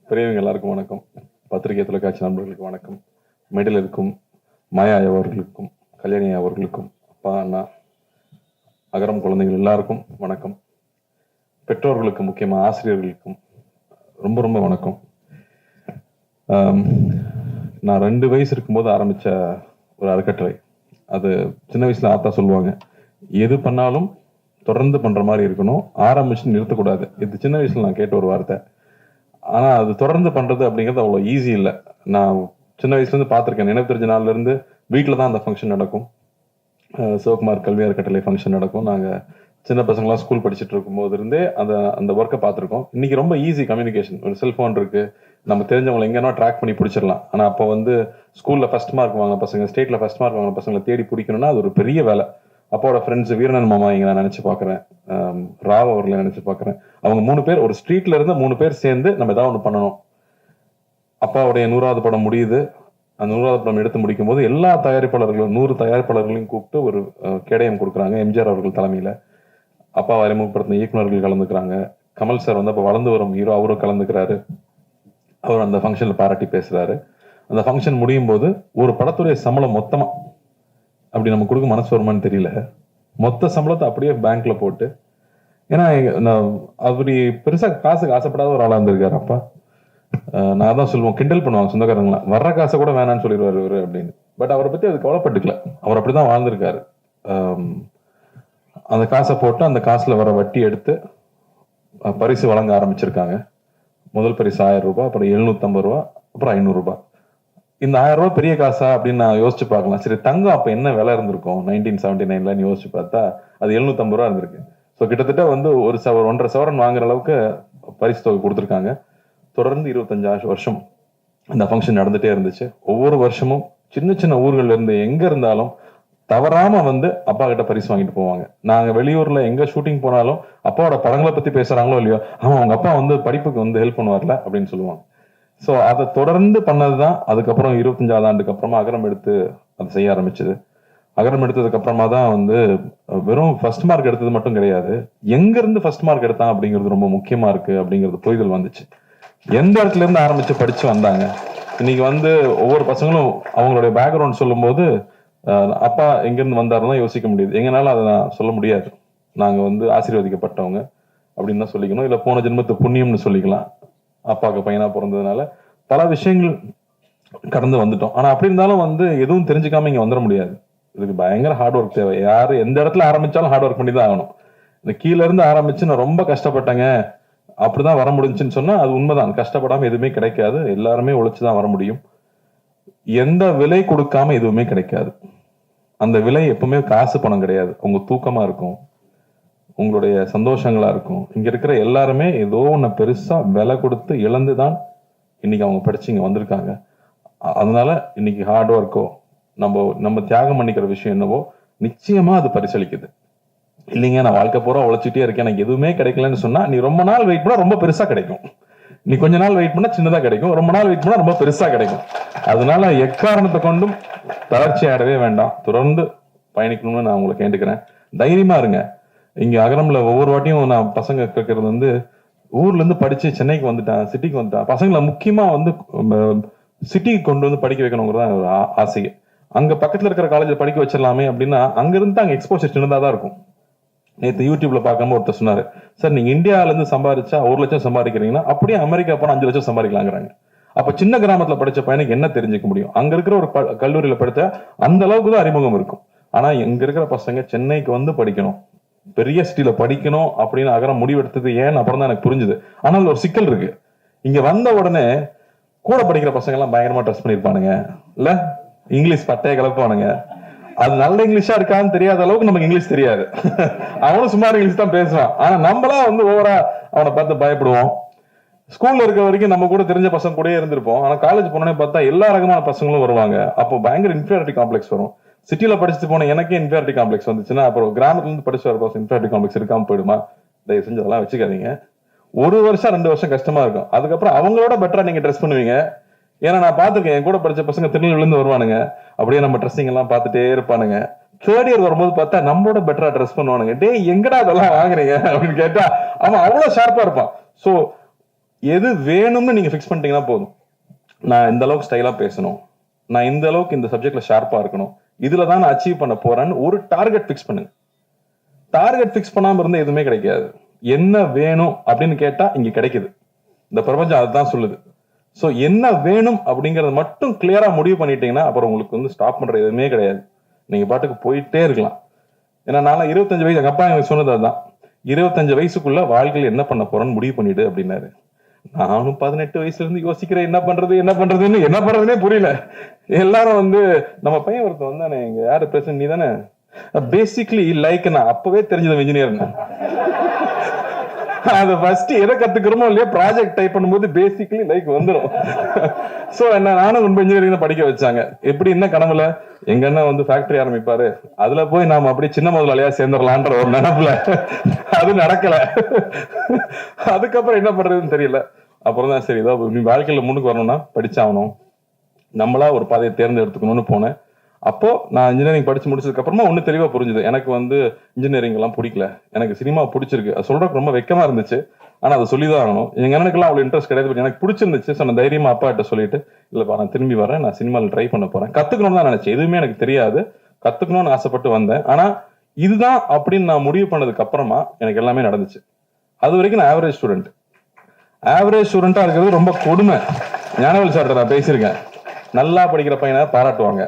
பெரியவங்க எல்லாருக்கும் வணக்கம். பத்திரிகை தொலைக்காட்சி நண்பர்களுக்கு வணக்கம். மேடையில் இருக்கும் மாயா அவர்களுக்கும் கல்யாணி அவர்களுக்கும் அப்பா அண்ணா அகரம் குழந்தைகள் எல்லாருக்கும் வணக்கம். பெற்றோர்களுக்கு முக்கியமாக ஆசிரியர்களுக்கும் ரொம்ப ரொம்ப வணக்கம். நான் 2 வயசு இருக்கும்போது ஆரம்பித்த ஒரு அறக்கட்டளை. அது சின்ன வயசில் ஆத்தா சொல்லுவாங்க, எது பண்ணாலும் தொடர்ந்து பண்ணுற மாதிரி இருக்கணும், ஆரம்பிச்சு நிறுத்தக்கூடாது. இது சின்ன வயசில் நான் கேட்ட ஒரு வார்த்தை. ஆனால் அது தொடர்ந்து பண்ணுறது அப்படிங்கிறது அவ்வளோ ஈஸி இல்லை. நான் சின்ன வயசுலேருந்து பார்த்துருக்கேன். நினைவு தெரிஞ்ச நாள்லேருந்து வீட்டில் தான் அந்த ஃபங்க்ஷன் நடக்கும். சிவகுமார் கல்வி அறக்கட்டளை ஃபங்க்ஷன் நடக்கும். நாங்கள் சின்ன பசங்களாம் ஸ்கூல் படிச்சுட்டு இருக்கும்போது இருந்தே அந்த ஒர்க்கை பார்த்துருக்கோம். இன்றைக்கி ரொம்ப ஈஸி கம்யூனிகேஷன். ஒரு செல்ஃபோன் இருக்குது, நம்ம தெரிஞ்சவங்களை எங்கேனா ட்ராக் பண்ணி பிடிச்சிடலாம். ஆனால் அப்போ வந்து ஸ்கூலில் ஃபஸ்ட் மார்க் வாங்கின பசங்க, ஸ்டேட்டில் ஃபஸ்ட் மார்க் வாங்கின பசங்களை தேடி பிடிக்கணும்னா அது ஒரு பெரிய வேலை. அப்பாவோட ஃப்ரெண்ட்ஸ் வீரனன் மாமா இங்கே நான் நினச்சி பார்க்குறேன், ராவ் அவர்களை நினச்சி பார்க்குறேன். அவங்க 3 பேர் ஒரு ஸ்ட்ரீட்ல இருந்து 3 பேர் சேர்ந்து நம்ம ஏதாவது ஒன்று பண்ணணும். அப்பாவுடைய 100வது படம் முடியுது. அந்த 100வது படம் எடுத்து முடிக்கும் போது எல்லா தயாரிப்பாளர்களும் 100 தயாரிப்பாளர்களையும் கூப்பிட்டு ஒரு கேடயம் கொடுக்குறாங்க. எம்ஜிஆர் அவர்கள் தலைமையில் அப்பா அறிமுகப்படுத்தின இயக்குநர்கள் கலந்துக்கிறாங்க. கமல் சார் வந்து அப்போ வளர்ந்து வரும் ஹீரோ, அவரும் கலந்துக்கிறாரு. அவர் அந்த ஃபங்க்ஷனில் பாராட்டி பேசுகிறாரு. அந்த ஃபங்க்ஷன் முடியும் போது ஒரு படத்துடைய சம்பளம் மொத்தமாக அப்படி நம்ம கொடுக்க மனசு வருமானு தெரியல, மொத்த சம்பளத்தை அப்படியே பேங்க்ல போட்டு, ஏன்னா அப்படி பெருசாக காசுக்கு ஆசைப்படாத ஒரு ஆளாக இருந்திருக்காரு அப்பா. நான் தான் சொல்லுவோம், கிண்டல் பண்ணுவாங்க சொந்தக்காரங்களாம், வர்ற காசை கூட வேணான்னு சொல்லிடுவார் இவர் அப்படின்னு. பட் அவரை பற்றி அது கவலைப்பட்டுக்கல. அவர் அப்படிதான் வாழ்ந்திருக்காரு. அந்த காசை போட்டு அந்த காசுல வர வட்டி எடுத்து பரிசு வழங்க ஆரம்பிச்சிருக்காங்க. முதல் பரிசு 1000 ரூபாய், அப்புறம் 750 ரூபா, அப்புறம் 500 ரூபாய். இந்த 1000 ரூபாய் பெரிய காசா அப்படின்னு நான் யோசிச்சு பார்க்கலாம். சரி, தங்கம் அப்ப என்ன விலை இருந்திருக்கும் 1979ல யோசிச்சு பார்த்தா அது 750 ரூபா இருந்திருக்கு. ஸோ கிட்டத்தட்ட வந்து ஒரு 1.5 சவரன் வாங்குற அளவுக்கு பரிசு தொகை கொடுத்துருக்காங்க. தொடர்ந்து 25 வருஷம் அந்த ஃபங்க்ஷன் நடந்துட்டே இருந்துச்சு. ஒவ்வொரு வருஷமும் சின்ன சின்ன ஊர்கள்ல இருந்து எங்க இருந்தாலும் தவறாம வந்து அப்பா கிட்ட பரிசு வாங்கிட்டு போவாங்க. நாங்க வெளியூர்ல எங்க ஷூட்டிங் போனாலும் அப்பாவோட படங்களை பத்தி பேசுறாங்களோ இல்லையோ, ஆமா அவங்க அப்பா வந்து படிப்புக்கு வந்து ஹெல்ப் பண்ணுவார்ல அப்படின்னு சொல்லுவாங்க. ஸோ அதை தொடர்ந்து பண்ணதுதான். அதுக்கப்புறம் 25வது ஆண்டுக்கு அப்புறமா அகரம் எடுத்து அதை செய்ய ஆரம்பிச்சது. அகரம் எடுத்ததுக்கு அப்புறமா தான் வந்து வெறும் ஃபர்ஸ்ட் மார்க் எடுத்தது மட்டும் கிடையாது, எங்க இருந்து ஃபர்ஸ்ட் மார்க் எடுத்தான் அப்படிங்கிறது ரொம்ப முக்கியமா இருக்கு அப்படிங்கிறது புரிதல் வந்துச்சு. எந்த இடத்துல இருந்து ஆரம்பிச்சு படிச்சு வந்தாங்க. இன்னைக்கு வந்து ஒவ்வொரு பசங்களும் அவங்களுடைய பேக்ரவுண்ட் சொல்லும் போது அப்பா எங்கிருந்து வந்தாருன்னு யோசிக்க முடியுது. எங்கனால அதை நான் சொல்ல முடியாது. நாங்க வந்து ஆசீர்வதிக்கப்பட்டவங்க அப்படின்னு தான் சொல்லிக்கணும், இல்ல போன ஜென்மத்து புண்ணியம்னு சொல்லிக்கலாம். அப்பாவுக்கு பையனா பிறந்ததுனால பல விஷயங்கள் கடந்து வந்துட்டோம். ஆனா அப்படி இருந்தாலும் வந்து எதுவும் தெரிஞ்சுக்காம இங்க வந்துட முடியாது. இதுக்கு பயங்கர ஹார்ட் ஒர்க் தேவை. யாரு எந்த இடத்துல ஆரம்பிச்சாலும் ஹார்ட் ஒர்க் பண்ணி தான் ஆகணும். இந்த கீழ இருந்து ஆரம்பிச்சு நான் ரொம்ப கஷ்டப்பட்டேங்க அப்படிதான் வர முடிஞ்சுன்னு சொன்னா அது உண்மைதான். கஷ்டப்படாம எதுவுமே கிடைக்காது. எல்லாருமே உழைச்சுதான் வர முடியும். எந்த விலை கொடுக்காம எதுவுமே கிடைக்காது. அந்த விலை எப்பவுமே காசு பணம் கிடையாது. உங்க தூக்கமா இருக்கும், உங்களுடைய சந்தோஷங்களா இருக்கும். இங்க இருக்கிற எல்லாருமே ஏதோ ஒண்ணு பெருசா விலை கொடுத்து இழந்துதான் இன்னைக்கு அவங்க படிச்சு இங்க வந்திருக்காங்க. அதனால இன்னைக்கு ஹார்ட் ஒர்க்கோ நம்ம தியாகம் பண்ணிக்கிற விஷயம் என்னவோ நிச்சயமா அது பரிசளிக்குது. இல்லைங்க நான் வாழ்க்கை பூரா உழைச்சிட்டே இருக்கேன், எனக்கு எதுவுமே கிடைக்கலன்னு சொன்னா நீ ரொம்ப நாள் வெயிட் பண்ணா ரொம்ப பெருசா கிடைக்கும். நீ கொஞ்ச நாள் வெயிட் பண்ணா சின்னதா கிடைக்கும், ரொம்ப நாள் வெயிட் பண்ணா ரொம்ப பெருசா கிடைக்கும். அதனால எக்காரணத்தை கொண்டும் தளர்ச்சி ஆடவே வேண்டாம். தொடர்ந்து பயணிக்கணும்னு நான் உங்களை கேட்டுக்கிறேன். தைரியமா இருங்க. இங்க அகரம்ல ஒவ்வொரு வாட்டியும் நான் பசங்க கேட்கறது வந்து ஊர்ல இருந்து படிச்சு சென்னைக்கு வந்துட்டான், சிட்டிக்கு வந்துட்டான். பசங்களை முக்கியமா வந்து சிட்டிக்கு கொண்டு வந்து படிக்க வைக்கணுங்கிறதான் ஒரு ஆசையை. அங்க பக்கத்துல இருக்கிற காலேஜ்ல படிக்க வச்சிடலாமே அப்படின்னா அங்க இருந்து அங்க எக்ஸ்போசர் சின்னதா தான் இருக்கும். நேற்று யூடியூப்ல பார்க்காம ஒருத்தர் சொன்னாரு, சார் நீங்க இந்தியாவில இருந்து சம்பாதிச்சா 1 லட்சம் சம்பாதிக்கிறீங்கன்னா அப்படியே அமெரிக்கா போனா 5 லட்சம் சம்பாதிக்கலாங்கிறாங்க. அப்ப சின்ன கிராமத்துல படிச்ச பையனுக்கு என்ன தெரிஞ்சுக்க முடியும்? அங்க இருக்கிற ஒரு கல்லூரியில படித்த அந்த அளவுக்கு தான் அறிமுகம் இருக்கும். ஆனா இங்க இருக்கிற பசங்க சென்னைக்கு வந்து படிக்கணும், பெரிய சிட்டில படிக்கணும் அப்படின்னு அகரம் முடிவெடுத்தது ஏன் அப்புறம் தான் எனக்கு புரிஞ்சுது. ஆனால் ஒரு சிக்கல் இருக்கு. இங்க வந்த உடனே கூட படிக்கிற பசங்க எல்லாம் பயங்கரமா ட்ரெஸ் பண்ணிருப்பானுங்க, இல்ல இங்கிலீஷ் பட்டைய கலப்பானுங்க. அது நல்ல இங்கிலீஷா இருக்கான்னு தெரியாத அளவுக்கு நமக்கு இங்கிலீஷ் தெரியாது. அவனும் சுமார் இங்கிலீஷ் தான் பேசுவான். ஆனா நம்மளா வந்து ஓவரா அவனை பார்த்து பயப்படுவோம். ஸ்கூல்ல இருக்க வரைக்கும் நம்ம கூட தெரிஞ்ச பசங்க கூட இருந்திருப்போம். ஆனா காலேஜ் போனோடனே பார்த்தா எல்லா ரகமான பசங்களும் வருவாங்க. அப்போ பயங்கர இன்ஃபீரியாரிட்டி காம்ப்ளெக்ஸ் வரும். சிட்டில படிச்சுட்டு போன எனக்கே இன்ஃபீரியாரிட்டி காம்ப்ளெக்ஸ் வந்துச்சுன்னா அப்புறம் கிராமத்துல இருந்து படிச்சு வர பசங்க இன்ஃபீரியாரிட்டி காம்ப்ளெக்ஸ் இருக்காம போயிடுமா? தயவு செஞ்சு அதெல்லாம் வச்சுக்காதீங்க. 1 வருஷம் 2 வருஷம் கஷ்டமா இருக்கும். அதுக்கப்புறம் அவங்களோட பெட்டரா நீங்க ட்ரெஸ் பண்ணுவீங்க. ஏன்னா நான் பாத்துருக்கேன், என் கூட படிச்ச பசங்க திருநெல்வேலில இருந்து வருவானுங்க, அப்படியே நம்ம ட்ரெஸ்ஸிங் எல்லாம் பார்த்துட்டே இருப்பானுங்க. 3rd இயர் வரும்போது பார்த்தா நம்மளோட பெட்டரா ட்ரெஸ் பண்ணுவானுங்க. டே எங்கடா அதெல்லாம் வாங்குறீங்க அப்படின்னு கேட்டா அவன் அவ்வளவு ஷார்ப்பா இருப்பான். சோ எது வேணும்னு நீங்க ஃபிக்ஸ் பண்ணிட்டீங்கன்னா போதும். நான் இந்த அளவுக்கு ஸ்டைலா பேசணும், நான் இந்த அளவுக்கு இந்த சப்ஜெக்ட்ல ஷார்ப்பா இருக்கணும், இதுல தான் நான் அச்சீவ் பண்ண போறேன்னு ஒரு டார்கெட் ஃபிக்ஸ் பண்ணுங்க. டார்கெட் ஃபிக்ஸ் பண்ணாம இருந்தா எதுவுமே கிடைக்காது. என்ன வேணும் அப்படின்னு கேட்டா இங்க கிடைக்குது. இந்த பிரபஞ்சம் அதுதான் சொல்லுது. சோ என்ன வேணும் அப்படிங்கறத மட்டும் கிளியரா முடிவு பண்ணிட்டீங்கன்னா அப்புறம் உங்களுக்கு வந்து ஸ்டாப் பண்ற எதுவுமே கிடையாது. நீங்க பாட்டுக்கு போயிட்டே இருக்கலாம். ஏன்னா நான் 25 வயசு, எங்க அப்பா எனக்கு சொன்னது அதுதான். 25 வயசுக்குள்ள வாழ்க்கையில் என்ன பண்ண போறேன்னு முடிவு பண்ணிடு அப்படின்னாரு. நானும் 18 வயசுல இருந்து யோசிக்கிறேன் என்ன பண்றதுன்னே புரியல. எல்லாரும் வந்து நம்ம பையன் ஒருத்தன் வந்தானே, இங்க யாரு பிரச்சனை, நீ தானே பேசிக்லி லைக், நான் அப்பவே தெரிஞ்சது இன்ஜினியர். அது ஃபர்ஸ்ட் எதை கத்துக்கிறோமோ இல்லையா, ப்ராஜெக்ட் டைப் பண்ணும்போது பேசிக்கலி லைக் வந்துடும். சோ என்ன நானும் ரொம்ப இன்ஜினியரிங் படிக்க வச்சாங்க. எப்படி என்ன கனவுல எங்க அண்ணன் வந்து ஃபேக்டரி ஆரம்பிப்பாரு, அதுல போய் நாம அப்படியே சின்ன முதலாளியா சேர்ந்துடலான்ற ஒரு நினைப்புல அது நடக்கல. அதுக்கப்புறம் என்ன பண்றதுன்னு தெரியல. அப்புறம் தான் சரி, ஏதோ நீ வாழ்க்கையில முன்னுக்கு வரணும்னா படிச்சாகணும், நம்மளா ஒரு பாதையை தேர்ந்தெடுத்துக்கணும்னு போனேன். அப்போ நான் இன்ஜினியரிங் படிச்சு முடிச்சதுக்கு அப்புறமா ஒண்ணு தெளிவா புரிஞ்சுது. எனக்கு வந்து இன்ஜினியரிங் எல்லாம் பிடிக்கல, எனக்கு சினிமா பிடிச்சிருக்கு. அது சொல்றதுக்கு ரொம்ப வெக்கமா இருந்துச்சு, ஆனா அதை சொல்லிதான் ஆகணும். எங்க அண்ணனுக்குலாம் அவ்வளவு இன்ட்ரெஸ்ட் கிடையாது, எனக்கு பிடிச்சிருந்துச்சு. சொன்ன தைரியமா அப்பா கிட்ட சொல்லிட்டு, இல்லப்பா நான் திரும்பி வரேன், நான் சினிமாவில் ட்ரை பண்ண போறேன், கத்துக்கணும்னு தான் நினைச்சேன். எதுவுமே எனக்கு தெரியாது, கத்துக்கணும்னு ஆசைப்பட்டு வந்தேன். ஆனா இதுதான் அப்படின்னு நான் முடிவு பண்ணதுக்கு அப்புறமா எனக்கு எல்லாமே நடந்துச்சு. அது வரைக்கும் நான் ஆவரேஜ் ஸ்டூடெண்டா இருக்கிறது ரொம்ப கொடுமை. ஞானவேல் சார்ட்ட நான் பேசியிருக்கேன். நல்லா படிக்கிற பையனை பாராட்டுவாங்க,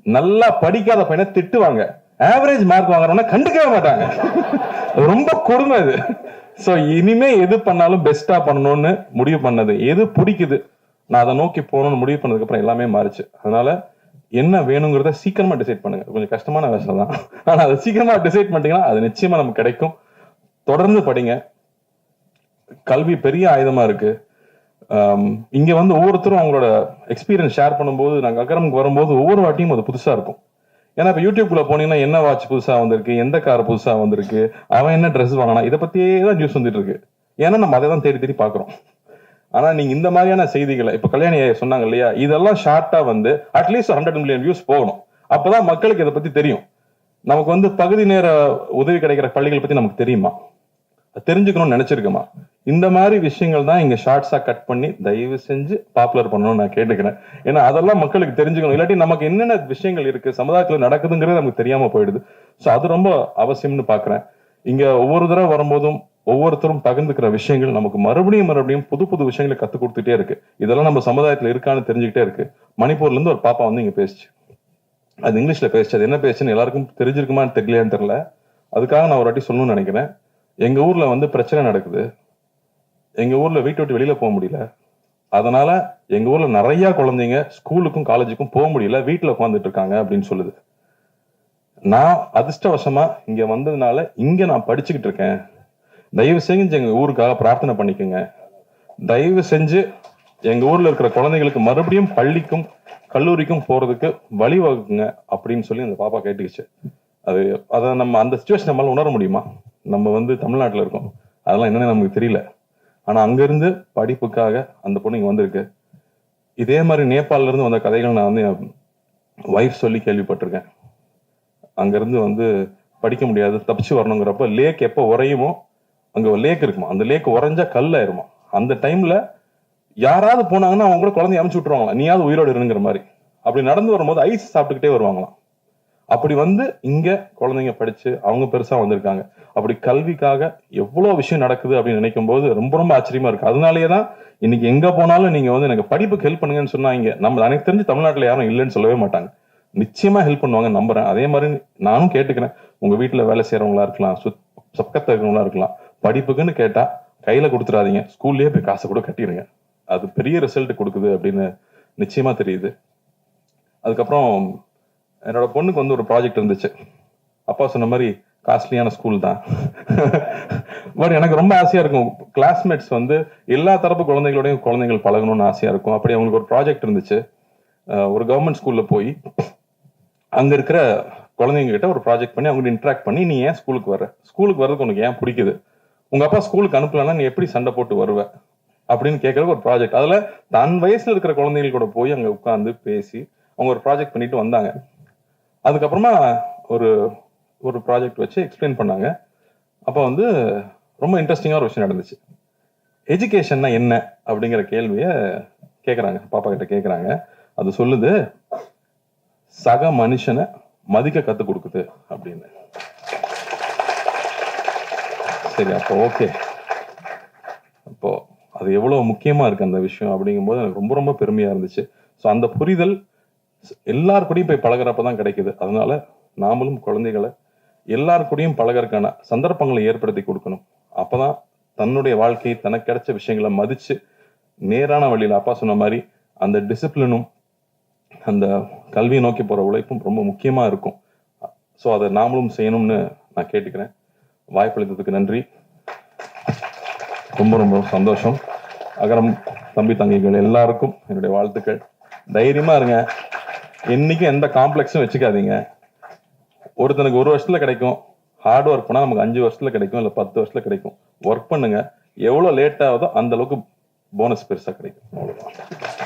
நல்லா படிக்காத பையனை திட்டுவாங்க, ஆவரேஜ் மார்க் வாங்குறவன கண்டுக்கவே மாட்டாங்க. ரொம்ப கொடுமை அது. சோ இனிமே எது பண்ணாலும் பெஸ்டா பண்ணணும்னு முடிவு பண்ணது, எது பிடிக்குது நான் அதை நோக்கி போகணும்னு முடிவு பண்ணதுக்கு அப்புறம் எல்லாமே மாறிச்சு. அதனால என்ன வேணுங்கிறத சீக்கிரமா டிசைட் பண்ணுங்க. கொஞ்சம் கஷ்டமான விஷயம் தான், ஆனா அதை சீக்கிரமா டிசைட் பண்ணிட்டீங்கன்னா அது நிச்சயமா நமக்கு கிடைக்கும். தொடர்ந்து படிங்க. கல்வி பெரிய ஆயுதமா இருக்கு. இங்க வந்து ஒவ்வொருத்தரும் அவங்களோட எக்ஸ்பீரியன்ஸ் ஷேர் பண்ணும்போது, நாங்க அகரமுக்கு வரும்போது ஒவ்வொரு வாட்டியும் அது புதுசா இருக்கும். ஏன்னா இப்ப யூடியூப்ல போனீங்கன்னா என்ன வாட்ச் புதுசா வந்திருக்கு, எந்த கார் புதுசா வந்திருக்கு, அவன் என்ன ட்ரெஸ் வாங்கினா, இதை பத்தியே தான் நியூஸ் வந்துட்டு இருக்கு. ஏன்னா நம்ம அதை தான் தேடி தேடி பாக்குறோம். ஆனா நீங்க இந்த மாதிரியான செய்திகளை, இப்ப கல்யாணி சொன்னாங்க இல்லையா, இதெல்லாம் ஷார்ட்டா வந்து அட்லீஸ்ட் 100 மில்லியன் வியூஸ் போகணும். அப்பதான் மக்களுக்கு இதை பத்தி தெரியும். நமக்கு வந்து பகுதி நேர உதவி கிடைக்கிற பள்ளிகள் பத்தி நமக்கு தெரியுமா, தெரிஞ்சுக்கணும்னு நினைச்சிருக்கமா? இந்த மாதிரி விஷயங்கள் தான் இங்க ஷார்ட்ஸா கட் பண்ணி தயவு செஞ்சு பாப்புலர் பண்ணணும்னு நான் கேட்டுக்கிறேன். ஏன்னா அதெல்லாம் மக்களுக்கு தெரிஞ்சுக்கணும். இல்லாட்டி நமக்கு என்னென்ன விஷயங்கள் இருக்கு சமுதாயத்துல நடக்குதுங்கிறது நமக்கு தெரியாம போயிடுது. சோ அது ரொம்ப அவசியம்னு பாக்குறேன். இங்க ஒவ்வொரு தடவை வரும்போதும் ஒவ்வொருத்தரும் பகிர்ந்துக்கிற விஷயங்கள் நமக்கு மறுபடியும் புது புது விஷயங்களை கத்துக் கொடுத்துட்டே இருக்கு. இதெல்லாம் நம்ம சமுதாயத்துல இருக்கான்னு தெரிஞ்சுக்கிட்டே இருக்கு. மணிப்பூர்ல இருந்து ஒரு பாப்பா வந்து இங்க பேசிச்சு. அது இங்கிலீஷ்ல பேசிச்சு. அது என்ன பேசுன்னு எல்லாருக்கும் தெரிஞ்சிருக்குமான்னு தெரியலையான்னு தெரியல. அதுக்காக நான் ஒரு வாட்டி சொல்லணும்னு நினைக்கிறேன். எங்க ஊர்ல வந்து பிரச்சனை நடக்குது. எங்க ஊர்ல வீட்டை விட்டு வெளியில போக முடியல. அதனால எங்க ஊர்ல நிறைய குழந்தைங்க ஸ்கூலுக்கும் காலேஜுக்கும் போக முடியல, வீட்டுல உட்காந்துட்டு இருக்காங்க அப்படின்னு சொல்லுது. நான் அதிர்ஷ்டவசமா இங்க வந்ததுனால இங்க நான் படிச்சுக்கிட்டு இருக்கேன். தயவு செஞ்சு எங்க ஊருக்காக பிரார்த்தனை பண்ணிக்கோங்க. தயவு செஞ்சு எங்க ஊர்ல இருக்கிற குழந்தைகளுக்கு மறுபடியும் பள்ளிக்கும் கல்லூரிக்கும் போறதுக்கு வழிவகுக்குங்க அப்படின்னு சொல்லி அந்த பாப்பா கேட்டுக்குச்சு. அதை நம்ம அந்த சிச்சுவேஷன் நம்மளால உணர முடியுமா? நம்ம வந்து தமிழ்நாட்டுல இருக்கோம், அதெல்லாம் என்னன்னு நமக்கு தெரியல. ஆனா அங்க இருந்து படிப்புக்காக அந்த பொண்ணு இங்க வந்திருக்கு. இதே மாதிரி நேபாளில இருந்து வந்த கதைகள் நான் வந்து என் வைஃப் சொல்லி கேள்விப்பட்டிருக்கேன். அங்க இருந்து வந்து படிக்க முடியாது, தப்பிச்சு வரணுங்கிறப்ப லேக் எப்ப உறையுமோ, அங்க ஒரு லேக் இருக்குமா, அந்த லேக் உறைஞ்சா கல் ஆயிருமா. அந்த டைம்ல யாராவது போனாங்கன்னா அவங்க கூட குழந்தைய அனுப்பிச்சு விட்டுருவாங்களா, நீயாவது உயிரோடு இருங்கிற மாதிரி. அப்படி நடந்து வரும்போது ஐஸ் சாப்பிட்டுக்கிட்டே வருவாங்களாம். அப்படி வந்து இங்க குழந்தைங்க படிச்சு அவங்க பெருசா வந்திருக்காங்க. அப்படி கல்விக்காக எவ்வளவு விஷயம் நடக்குது அப்படின்னு நினைக்கும் போது ரொம்ப ரொம்ப ஆச்சரியமா இருக்கு. அதனாலேயேதான் இன்னைக்கு எங்க போனாலும் நீங்க வந்து எனக்கு படிப்புக்கு ஹெல்ப் பண்ணுங்கன்னு சொன்னா, இங்க நம்ம எனக்கு தெரிஞ்சு தமிழ்நாட்டுல யாரும் இல்லைன்னு சொல்லவே மாட்டாங்க. நிச்சயமா ஹெல்ப் பண்ணுவாங்க நம்புறேன். அதே மாதிரி நானும் கேட்டுக்கிறேன், உங்க வீட்டுல வேலை செய்யறவங்களா இருக்கலாம், பக்கத்துல இருக்கிறவங்களா இருக்கலாம், படிப்புக்குன்னு கேட்டா கையில கொடுத்துடாதீங்க, ஸ்கூல்லயே போய் காசை கூட கட்டிடுங்க. அது பெரிய ரிசல்ட் கொடுக்குது அப்படின்னு நிச்சயமா தெரியுது. அதுக்கப்புறம் என்னோட பொண்ணுக்கு வந்து ஒரு ப்ராஜெக்ட் இருந்துச்சு. அப்பா சொன்ன மாதிரி காஸ்ட்லியான ஸ்கூல் தான். பட் எனக்கு ரொம்ப ஆசையா இருக்கும், கிளாஸ்மேட்ஸ் வந்து எல்லா தரப்பு குழந்தைகள் பழகணும்னு ஆசையா இருக்கும். அப்படி அவங்களுக்கு ஒரு ப்ராஜெக்ட் இருந்துச்சு. ஒரு கவர்மெண்ட் ஸ்கூல்ல போய் அங்க இருக்கிற குழந்தைங்க கிட்ட ஒரு ப்ராஜெக்ட் பண்ணி அவங்க இன்டராக்ட் பண்ணி, நீ ஏன் ஸ்கூலுக்கு வர்றதுக்கு உனக்கு ஏன் பிடிக்குது, உங்க அப்பா ஸ்கூலுக்கு அனுப்பலன்னா நீ எப்படி சண்டை போட்டு வருவ அப்படின்னு கேட்கறதுக்கு ஒரு ப்ராஜெக்ட். அதுல தன் வயசுல இருக்கிற குழந்தைகள் கூட போய் அங்க உட்கார்ந்து பேசி அவங்க ஒரு ப்ராஜெக்ட் பண்ணிட்டு வந்தாங்க. அதுக்கப்புறமா ஒரு ஒரு ப்ராஜெக்ட் வச்சு எக்ஸ்பிளைன் பண்ணாங்க. அப்போ வந்து ரொம்ப இன்ட்ரெஸ்டிங்கா ஒரு விஷயம் நடந்துச்சு. எஜுகேஷன்னா என்ன அப்படிங்கிற கேள்வியை கேட்குறாங்க, பாப்பா கிட்ட கேட்குறாங்க. அது சொல்லுது, சக மனுஷனை மதிக்க கற்றுக் கொடுக்குது அப்படின்னு. சரி, அப்போ ஓகே. அப்போ அது எவ்வளோ முக்கியமாக இருக்குது அந்த விஷயம் அப்படிங்கும்போது எனக்கு ரொம்ப ரொம்ப பெருமையாக இருந்துச்சு. ஸோ அந்த புரிதல் எல்லார் கூடயும் போய் பழகிறப்ப தான் கிடைக்குது. அதனால நாமளும் குழந்தைகளை எல்லார் கூடயும் பழகிறதுக்கான சந்தர்ப்பங்களை ஏற்படுத்தி கொடுக்கணும். அப்போதான் தன்னுடைய வாழ்க்கை, தனக்கு கிடைச்ச விஷயங்களை மதித்து நேரான வழியில், அப்பா சொன்ன மாதிரி அந்த டிசிப்ளினும் அந்த கல்வியை நோக்கி போகிற உழைப்பும் ரொம்ப முக்கியமாக இருக்கும். ஸோ அதை நாமளும் செய்யணும்னு நான் கேட்டுக்கிறேன். வாய்ப்பளித்ததுக்கு நன்றி. ரொம்ப ரொம்ப சந்தோஷம். அகரம் தம்பி தங்கைகள் எல்லாருக்கும் என்னுடைய வாழ்த்துக்கள். தைரியமா இருங்க. என்னைக்கும் எந்த காம்ப்ளெக்ஸும் வச்சுக்காதீங்க. ஒருத்தனுக்கு 1 வருஷத்துல கிடைக்கும், ஹார்ட் ஒர்க் பண்ணா நமக்கு 5 வருஷத்துல கிடைக்கும், இல்லை 10 வருஷத்துல கிடைக்கும். ஒர்க் பண்ணுங்க, எவ்வளோ லேட் ஆகுதோ அந்த அளவுக்கு போனஸ் பெருசா கிடைக்கும். அவ்வளவுதான்.